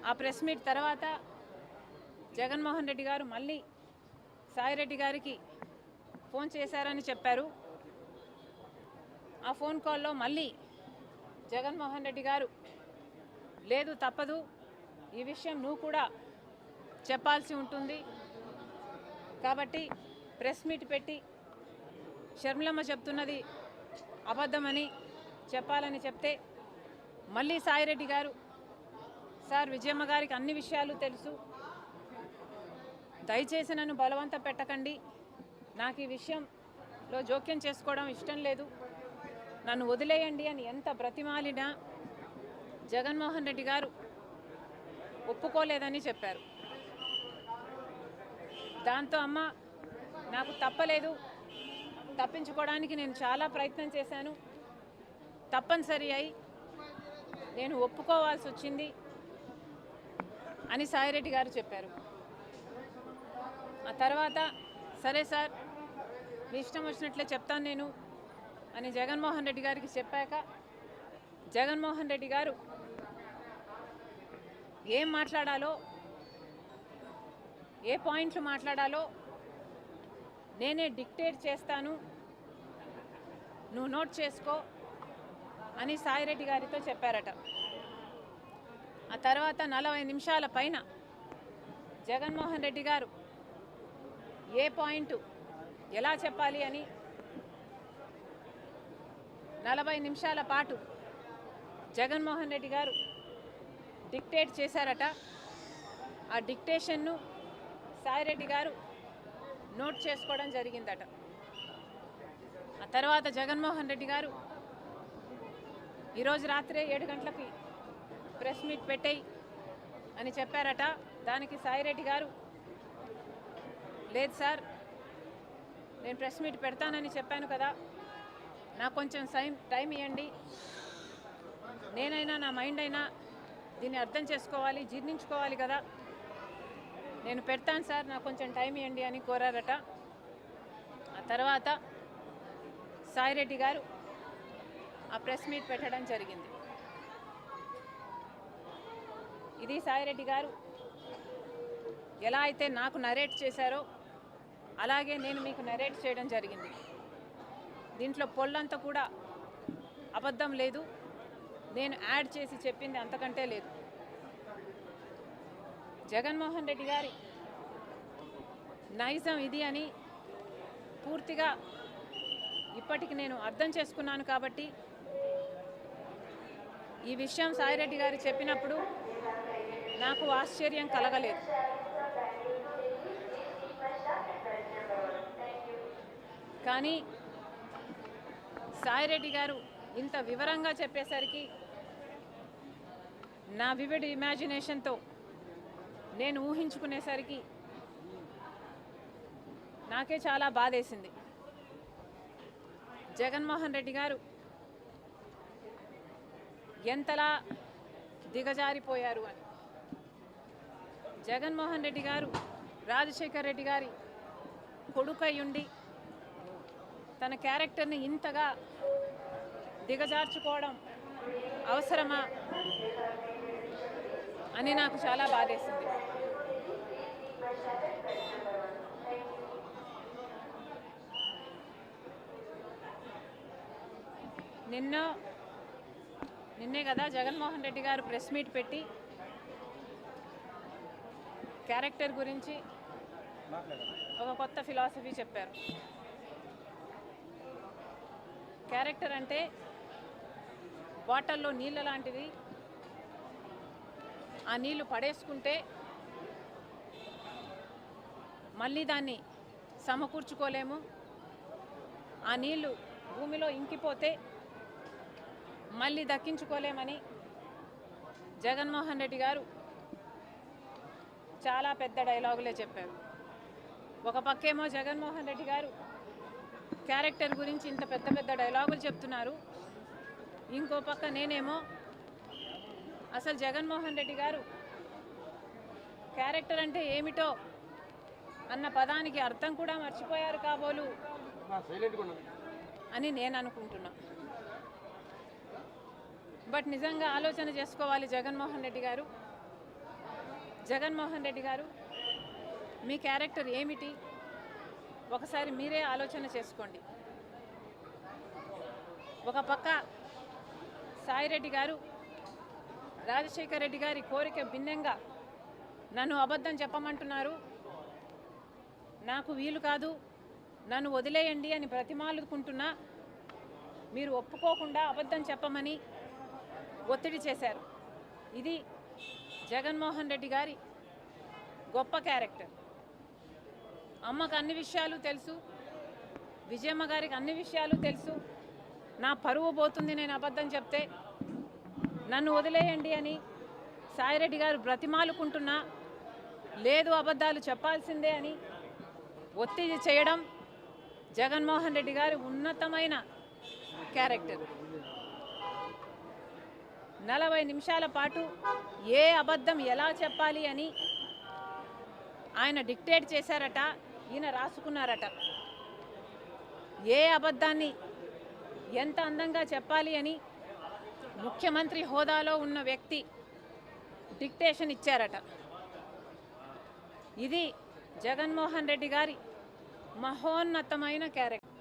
ఆ press meet తర్వాత జగన్మోహన్ రెడ్డి గారు మళ్ళీ సాయిరెడ్డి గారికి ఫోన్ చేశారని చెప్పారు. ఆ ఫోన్ కాల్లో మళ్ళీ జగన్మోహన్ రెడ్డి గారు లేదు తప్పదు, ఈ విషయం నువ్వు కూడా చెప్పాల్సి ఉంటుంది కాబట్టి ప్రెస్ మీట్ పెట్టి షర్మిలమ్మ చెప్తున్నది అబద్ధమని చెప్పాలని చెప్తే మళ్ళీ సాయిరెడ్డి గారు సార్ విజయమ్మ గారికి అన్ని విషయాలు తెలుసు, దయచేసి నన్ను బలవంత పెట్టకండి, నాకు ఈ విషయంలో జోక్యం చేసుకోవడం ఇష్టం లేదు, నన్ను వదిలేయండి అని ఎంత బ్రతిమాలినా జగన్మోహన్ రెడ్డి గారు ఒప్పుకోలేదని చెప్పారు. దాంతో అమ్మ నాకు తప్పలేదు, తప్పించుకోవడానికి నేను చాలా ప్రయత్నం చేశాను, తప్పనిసరి అయి నేను ఒప్పుకోవాల్సి వచ్చింది అని సాయిరెడ్డి గారు చెప్పారు. ఆ తర్వాత సరే సార్ మీ ఇష్టం వచ్చినట్లే చెప్తాను నేను అని జగన్మోహన్ రెడ్డి గారికి చెప్పాక జగన్మోహన్ రెడ్డి గారు ఏం మాట్లాడాలో ఏ పాయింట్లు మాట్లాడాలో నేనే డిక్టేట్ చేస్తాను, నువ్వు నోట్ చేసుకో అని సాయిరెడ్డి గారితో చెప్పారట. ఆ తర్వాత 40 నిమిషాల పైన జగన్మోహన్ రెడ్డి గారు ఏ పాయింట్ ఎలా చెప్పాలి అని 40 నిమిషాల పాటు జగన్మోహన్ రెడ్డి గారు డిక్టేట్ చేశారట. ఆ డిక్టేషన్ను సాయిరెడ్డి గారు నోట్ చేసుకోవడం జరిగిందట. ఆ తర్వాత జగన్మోహన్ రెడ్డి గారు ఈరోజు రాత్రే 7 గంటలకి ప్రెస్ మీట్ పెట్టేయి అని చెప్పారట. దానికి సాయిరెడ్డి గారు లేదు సార్ నేను ప్రెస్ మీట్ పెడతానని చెప్పాను కదా, నాకు కొంచెం టైం ఇవ్వండి, నేనైనా నా మైండ్ అయినా దీన్ని అర్థం చేసుకోవాలి, జీర్ణించుకోవాలి కదా, నేను పెడతాను సార్ నాకు కొంచెం టైం ఇవ్వండి అని కోరారట. ఆ తర్వాత సాయిరెడ్డి గారు ఆ ప్రెస్ మీట్ పెట్టడం జరిగింది. ఇది సాయిరెడ్డి గారు ఎలా అయితే నాకు నరేట్ చేశారో అలాగే నేను మీకు నరేట్ చేయడం జరిగింది. దీంట్లో పొల్లంతా కూడా అబద్ధం లేదు, నేను యాడ్ చేసి చెప్పింది అంతకంటే లేదు. జగన్మోహన్ రెడ్డి గారి నైజం ఇది అని పూర్తిగా ఇప్పటికి నేను అర్థం చేసుకున్నాను కాబట్టి ఈ విషయం సాయిరెడ్డి గారు చెప్పినప్పుడు నాకు ఆశ్చర్యం కలగలేదు. కానీ సాయిరెడ్డి గారు ఇంత వివరంగా చెప్పేసరికి నా వివిడ్ ఇమాజినేషన్తో నేను ఊహించుకునేసరికి నాకే చాలా బాధేసింది. జగన్మోహన్ రెడ్డి గారు ఎంతలా దిగజారిపోయారు అని. జగన్మోహన్ రెడ్డి గారు రాజశేఖర్ రెడ్డి గారి కొడుకయ్యుండి తన క్యారెక్టర్ని ఇంతగా దిగజార్చుకోవడం అవసరమా అని నాకు చాలా బాధేసింది. నిన్నే కదా జగన్మోహన్ రెడ్డి గారు ప్రెస్ మీట్ పెట్టి క్యారెక్టర్ గురించి ఒక కొత్త ఫిలాసఫీ చెప్పారు. క్యారెక్టర్ అంటే వాటర్లో నీళ్ళ లాంటిది, ఆ నీళ్లు పడేసుకుంటే మళ్ళీ దాన్ని సమకూర్చుకోలేము, ఆ నీళ్లు భూమిలో ఇంకిపోతే మళ్ళీ దక్కించుకోలేమని జగన్మోహన్ రెడ్డి గారు చాలా పెద్ద డైలాగులే చెప్పారు. ఒక పక్కేమో జగన్మోహన్ రెడ్డి గారు క్యారెక్టర్ గురించి ఇంత పెద్ద పెద్ద డైలాగులు చెప్తున్నారు, ఇంకో పక్క నేనేమో అసలు జగన్మోహన్ రెడ్డి గారు క్యారెక్టర్ అంటే ఏమిటో అన్న పదానికి అర్థం కూడా మర్చిపోయారు కాబోలు అని నేను అనుకుంటున్నా. బట్ నిజంగా ఆలోచన చేసుకోవాలి జగన్మోహన్ రెడ్డి గారు. జగన్మోహన్ రెడ్డి గారు, మీ క్యారెక్టర్ ఏమిటి ఒకసారి మీరే ఆలోచన చేసుకోండి. ఒక పక్క సాయిరెడ్డి గారు రాజశేఖర్ రెడ్డి గారి కోరిక భిన్నంగా నన్ను అబద్ధం చెప్పమంటున్నారు, నాకు వీలు కాదు, నన్ను వదిలేయండి అని బ్రతిమాలుకుంటున్నా మీరు ఒప్పుకోకుండా అబద్ధం చెప్పమని ఒత్తిడి చేశారు. ఇది జగన్మోహన్ రెడ్డి గారి గొప్ప క్యారెక్టర్. అమ్మకు అన్ని విషయాలు తెలుసు, విజయమ్మ గారికి అన్ని విషయాలు తెలుసు. నా పరువు పోతుంది నేను అబద్ధం చెప్తే, నన్ను వదిలేయండి అని సాయిరెడ్డి గారు బ్రతిమాలుకుంటున్నా లేదు అబద్ధాలు చెప్పాల్సిందే అని ఒత్తిడి చేయడం జగన్మోహన్ రెడ్డి గారి ఉన్నతమైన క్యారెక్టర్. 40 నిమిషాల పాటు ఏ అబద్ధం ఎలా చెప్పాలి అని ఆయన డిక్టేట్ చేశారట, ఈయన రాసుకున్నారట. ఏ అబద్ధాన్ని ఎంత అందంగా చెప్పాలి అని ముఖ్యమంత్రి హోదాలో ఉన్న వ్యక్తి డిక్టేషన్ ఇచ్చారట. ఇది జగన్మోహన్ రెడ్డి గారి మహోన్నతమైన క్యారెక్టర్.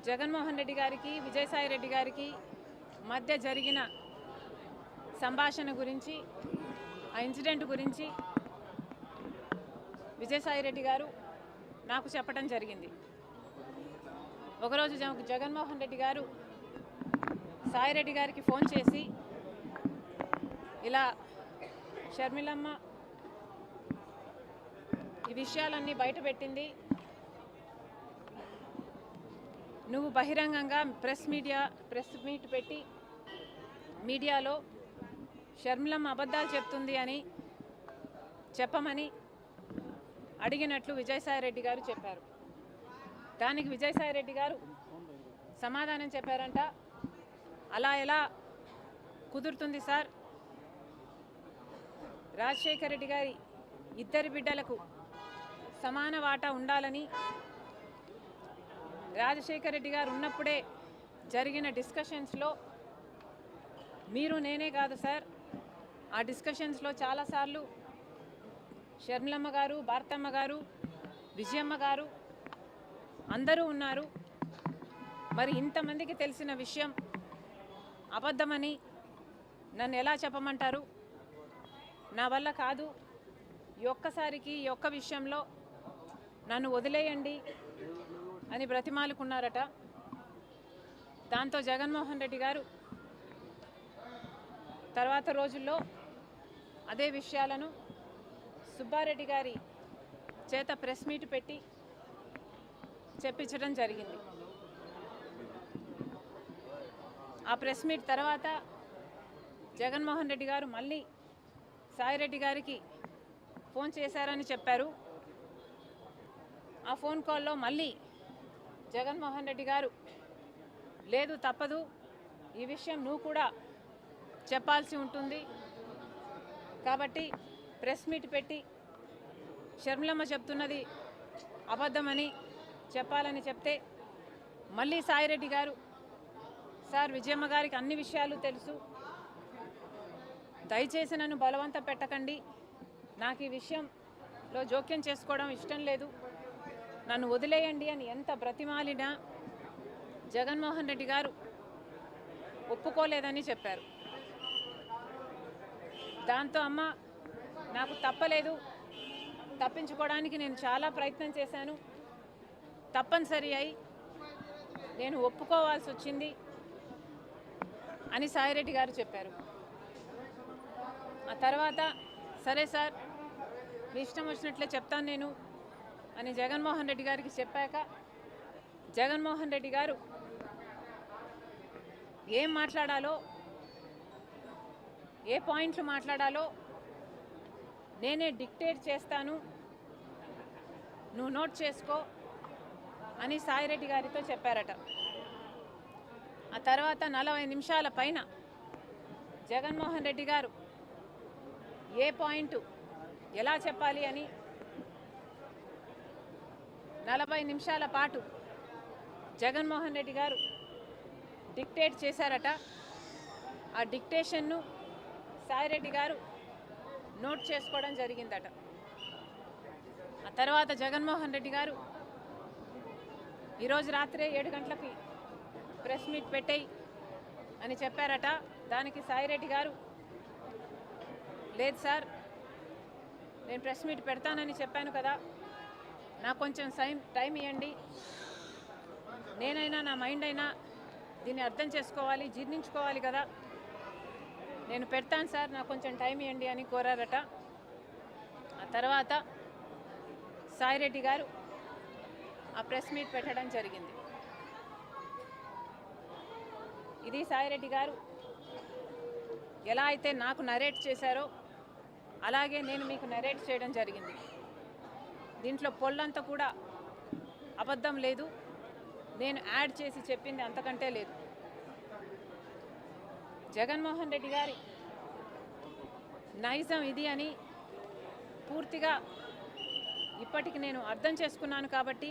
జగన్మోహన్ రెడ్డి గారికి విజయసాయి రెడ్డి గారికి మధ్య జరిగిన సంభాషణ గురించి, ఆ ఇన్సిడెంట్ గురించి విజయసాయి రెడ్డి గారు నాకు చెప్పడం జరిగింది. ఒకరోజు జగన్మోహన్ రెడ్డి గారు సాయిరెడ్డి గారికి ఫోన్ చేసి ఇలా షర్మిలమ్మ ఈ విషయాలన్నీ బయటపెట్టింది, నువ్వు బహిరంగంగా ప్రెస్ మీట్ పెట్టి మీడియాలో షర్మిలమ్మ అబద్ధాలు చెప్తుంది అని చెప్పమని అడిగినట్లు విజయసాయి రెడ్డి గారు చెప్పారు. దానికి విజయసాయి రెడ్డి గారు సమాధానం చెప్పారంట, అలా ఎలా కుదురుతుంది సార్, రాజశేఖర్ రెడ్డి గారి 2 బిడ్డలకు సమాన వాటా ఉండాలని రాజశేఖర్ రెడ్డి గారు ఉన్నప్పుడే జరిగిన డిస్కషన్స్లో మీరు నేనే కాదు సార్, ఆ డిస్కషన్స్లో చాలాసార్లు షర్మిలమ్మ గారు, భారతమ్మ గారు, విజయమ్మ గారు అందరూ ఉన్నారు. మరి ఇంతమందికి తెలిసిన విషయం అబద్ధమని నన్ను ఎలా చెప్పమంటారు, నా వల్ల కాదు, ఈ ఒక్కసారికి ఈ ఒక్క విషయంలో నన్ను వదిలేయండి అని బ్రతిమాలుకున్నారట. దాంతో జగన్మోహన్ రెడ్డి గారు తర్వాత రోజుల్లో అదే విషయాలను సుబ్బారెడ్డి గారి చేత ప్రెస్ మీట్ పెట్టి చెప్పించడం జరిగింది. ఆ ప్రెస్ మీట్ తర్వాత జగన్మోహన్ రెడ్డి గారు మళ్ళీ సాయిరెడ్డి గారికి ఫోన్ చేశారని చెప్పారు. ఆ ఫోన్ కాల్లో మళ్ళీ జగన్మోహన్ రెడ్డి గారు లేదు తప్పదు, ఈ విషయం నువ్వు కూడా చెప్పాల్సి ఉంటుంది కాబట్టి ప్రెస్ మీట్ పెట్టి షర్మిలమ్మ చెప్తున్నది అబద్ధమని చెప్పాలని చెప్తే మళ్ళీ సాయిరెడ్డి గారు సార్ విజయమ్మ గారికి అన్ని విషయాలు తెలుసు, దయచేసి నన్ను బలవంత పెట్టకండి, నాకు ఈ విషయంలో జోక్యం చేసుకోవడం ఇష్టం లేదు, నన్ను వదిలేయండి అని ఎంత బ్రతిమాలినా జగన్మోహన్ రెడ్డి గారు ఒప్పుకోలేదని చెప్పారు. దాంతో అమ్మ నాకు తప్పలేదు, తప్పించుకోవడానికి నేను చాలా ప్రయత్నం చేశాను, తప్పనిసరి అయి నేను ఒప్పుకోవాల్సి వచ్చింది అని సాయిరెడ్డి గారు చెప్పారు. ఆ తర్వాత సరే సార్ మీ ఇష్టం వచ్చినట్లే చెప్తాను నేను అని జగన్మోహన్ రెడ్డి గారికి చెప్పాక జగన్మోహన్ రెడ్డి గారు ఏం మాట్లాడాలో, ఏ పాయింట్లు మాట్లాడాలో నేనే డిక్టేట్ చేస్తాను, నువ్వు నోట్ చేసుకో అని సాయిరెడ్డి గారితో చెప్పారట. ఆ తర్వాత 40 నిమిషాల పైన జగన్మోహన్ రెడ్డి గారు ఏ పాయింట్ ఎలా చెప్పాలి అని 40 నిమిషాల పాటు జగన్మోహన్ రెడ్డి గారు డిక్టేట్ చేశారట. ఆ డిక్టేషన్ను సాయిరెడ్డి గారు నోట్ చేసుకోవడం జరిగిందట. ఆ తర్వాత జగన్మోహన్ రెడ్డి గారు ఈరోజు రాత్రే 7 గంటలకి ప్రెస్ మీట్ పెట్టేయి అని చెప్పారట. దానికి సాయిరెడ్డి గారు, లేదు సార్, నేను ప్రెస్ మీట్ పెడతానని చెప్పాను కదా, నాకు కొంచెం టైం ఇవ్వండి, నేనైనా నా మైండ్ అయినా దీన్ని అర్థం చేసుకోవాలి, జీర్ణించుకోవాలి కదా, నేను పెడతాను సార్, నాకు కొంచెం టైం ఇవ్వండి అని కోరారట. ఆ తర్వాత సాయిరెడ్డి గారు ఆ ప్రెస్ మీట్ పెట్టడం జరిగింది. ఇది సాయిరెడ్డి గారు ఎలా అయితే నాకు నరేట్ చేశారో అలాగే నేను మీకు నరేట్ చేయడం జరిగింది. దీంట్లో పొల్లంతా కూడా అబద్ధం లేదు, నేను యాడ్ చేసి చెప్పింది అంతకంటే లేదు. జగన్మోహన్ రెడ్డి గారి నైజం ఇది అని పూర్తిగా ఇప్పటికి నేను అర్థం చేసుకున్నాను. కాబట్టి